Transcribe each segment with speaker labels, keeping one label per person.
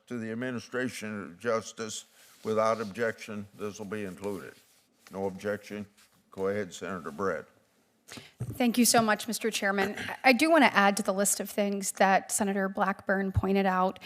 Speaker 1: to the administration of justice. Without objection, this will be included. No objection. Go ahead, Senator Britt.
Speaker 2: Thank you so much, Mr. Chairman. I do want to add to the list of things that Senator Blackburn pointed out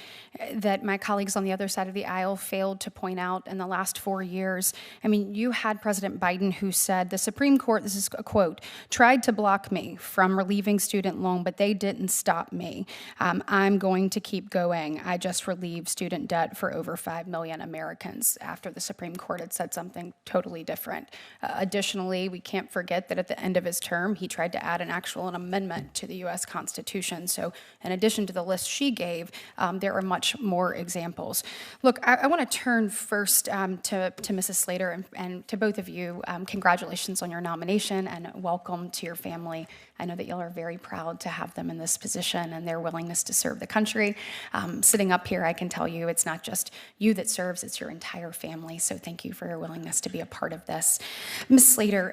Speaker 2: that my colleagues on the other side of the aisle failed to point out in the last 4 years. I mean, you had President Biden who said, the Supreme Court, this is a quote, tried to block me from relieving student loan, but they didn't stop me. I'm going to keep going. I just relieved student debt for over 5 million Americans after the Supreme Court had said something totally different. Additionally, we can't forget that at the end of his term, he tried to add an amendment to the U.S. Constitution. So in addition to the list she gave, there are much more examples. Look, I want to turn first to Mrs. Slater and to both of you. Congratulations on your nomination and welcome to your family. I know that y'all are very proud to have them in this position and their willingness to serve the country. Sitting up here, I can tell you it's not just you that serves, it's your entire family. So thank you for your willingness to be a part of this. Ms. Slater,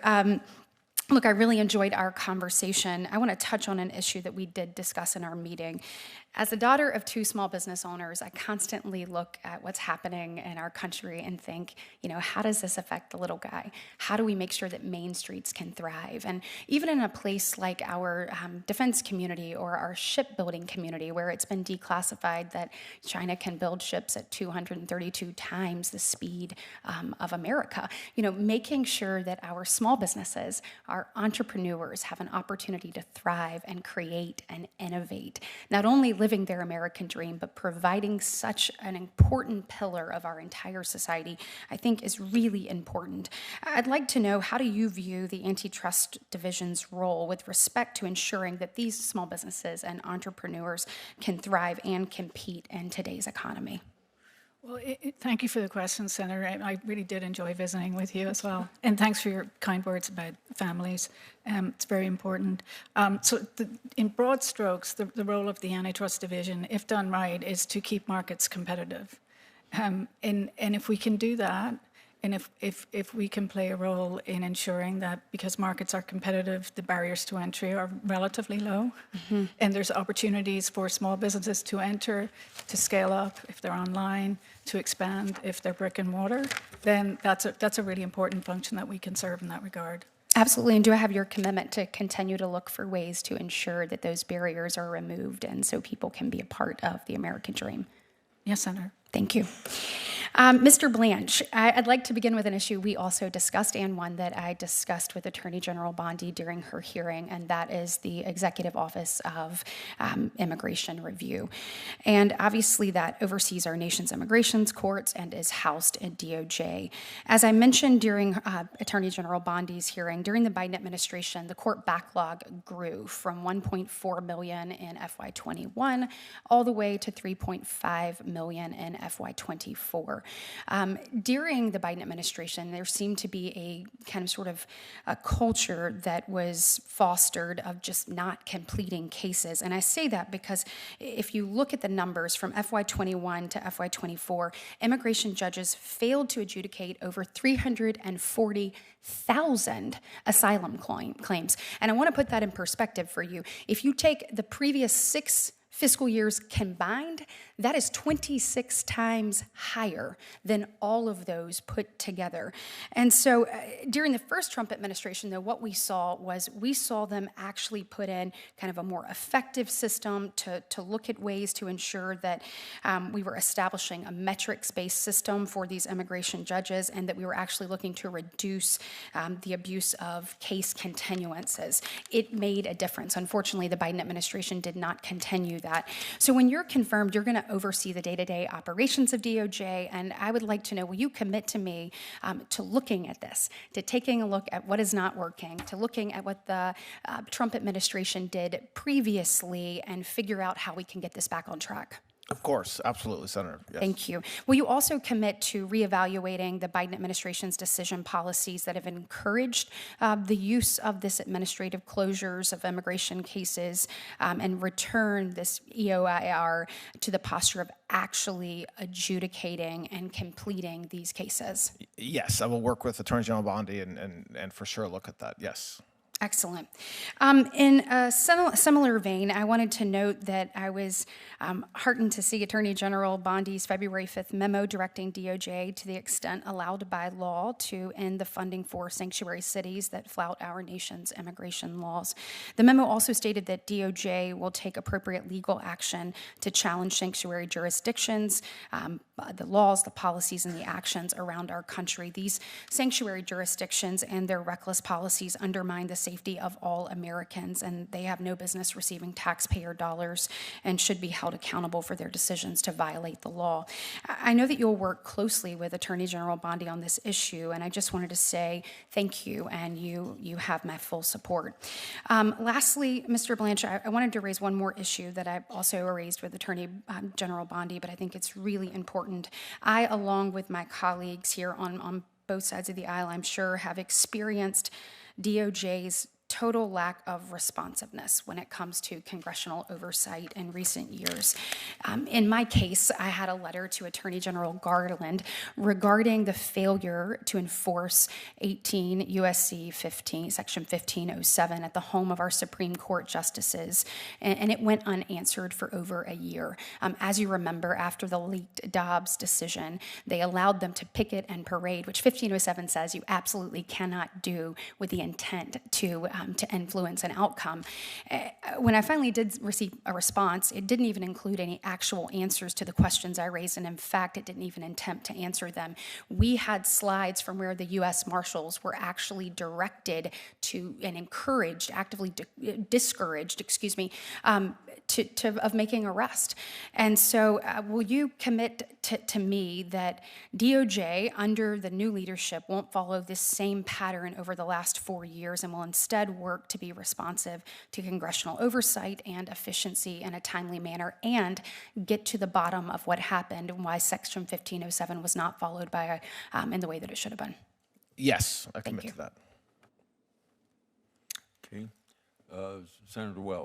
Speaker 2: look, I really enjoyed our conversation. I want to touch on an issue that we did discuss in our meeting. As the daughter of 2 small business owners, I constantly look at what's happening in our country and think, how does this affect the little guy? How do we make sure that Main Streets can thrive? And even in a place like our defense community or our shipbuilding community, where it's been declassified that China can build ships at 232 times the speed of America, making sure that our small businesses, our entrepreneurs have an opportunity to thrive and create and innovate, not only living their American dream, but providing such an important pillar of our entire society, I think is really important. I'd like to know, how do you view the Antitrust Division's role with respect to ensuring that these small businesses and entrepreneurs can thrive and compete in today's economy?
Speaker 3: Well, thank you for the question, Senator. I really did enjoy visiting with you as well. And thanks for your kind words about families. It's very important. In broad strokes, the role of the Antitrust Division, if done right, is to keep markets competitive. And if we can do that, and if we can play a role in ensuring that, because markets are competitive, the barriers to entry are relatively low, and there's opportunities for small businesses to enter, to scale up if they're online, to expand if they're brick and mortar, then that's a really important function that we can serve in that regard.
Speaker 2: Absolutely, and do I have your commitment to continue to look for ways to ensure that those barriers are removed and so people can be a part of the American dream?
Speaker 3: Yes, Senator.
Speaker 2: Thank you. Mr. Blanche, I'd like to begin with an issue we also discussed and one that I discussed with Attorney General Bondi during her hearing, and that is the Executive Office of Immigration Review. And obviously that oversees our nation's immigration courts and is housed at DOJ. As I mentioned during Attorney General Bondi's hearing, during the Biden administration, the court backlog grew from 1.4 million in FY21 all the way to 3.5 million in FY24. During the Biden administration, there seemed to be a kind of sort of a culture that was fostered of just not completing cases. And I say that because if you look at the numbers from FY21 to FY24, immigration judges failed to adjudicate over 340,000 asylum claims. And I want to put that in perspective for you. If you take the previous 6 fiscal years combined, that is 26 times higher than all of those put together. And so during the first Trump administration, though, what we saw them actually put in kind of a more effective system to look at ways to ensure that we were establishing a metrics-based system for these immigration judges and that we were actually looking to reduce the abuse of case continuances. It made a difference. Unfortunately, the Biden administration did not continue that. So when you're confirmed, you're going to oversee the day-to-day operations of DOJ, and I would like to know, will you commit to me to looking at this, to taking a look at what is not working, to looking at what the Trump administration did previously and figure out how we can get this back on track?
Speaker 4: Of course, absolutely, Senator. Yes.
Speaker 2: Thank you. Will you also commit to reevaluating the Biden administration's decision policies that have encouraged the use of this administrative closures of immigration cases and return this EOIR to the posture of actually adjudicating and completing these cases?
Speaker 4: Yes, I will work with Attorney General Bondi and for sure look at that, yes.
Speaker 2: Excellent. In a similar vein, I wanted to note that I was heartened to see Attorney General Bondi's February 5th memo directing DOJ to the extent allowed by law to end the funding for sanctuary cities that flout our nation's immigration laws. The memo also stated that DOJ will take appropriate legal action to challenge sanctuary jurisdictions, the laws, the policies, and the actions around our country. These sanctuary jurisdictions and their reckless policies undermine the safety of all Americans, and they have no business receiving taxpayer dollars and should be held accountable for their decisions to violate the law. I know that you'll work closely with Attorney General Bondi on this issue, and I just wanted to say thank you, and you have my full support. Lastly, Mr. Blanch, I wanted to raise one more issue that I also raised with Attorney General Bondi, but I think it's really important. I, along with my colleagues here on both sides of the aisle, I'm sure, have experienced DOJ's total lack of responsiveness when it comes to congressional oversight in recent years. In my case, I had a letter to Attorney General Garland regarding the failure to enforce 18 U.S.C. 15, Section 1507 at the home of our Supreme Court justices, and it went unanswered for over a year. As you remember, after the leaked Dobbs decision, they allowed them to picket and parade, which 1507 says you absolutely cannot do with the intent to influence an outcome. When I finally did receive a response, it didn't even include any actual answers to the questions I raised, and in fact, it didn't even attempt to answer them. We had slides from where the U.S. Marshals were actually directed to and encouraged, actively discouraged, of making arrest. And so will you commit to me that DOJ, under the new leadership, won't follow this same pattern over the last 4 years and will instead work to be responsive to congressional oversight and efficiency in a timely manner and get to the bottom of what happened and why Section 1507 was not followed by in the way that it should have been?
Speaker 4: Yes, I commit to that.
Speaker 1: Okay. Senator Welch.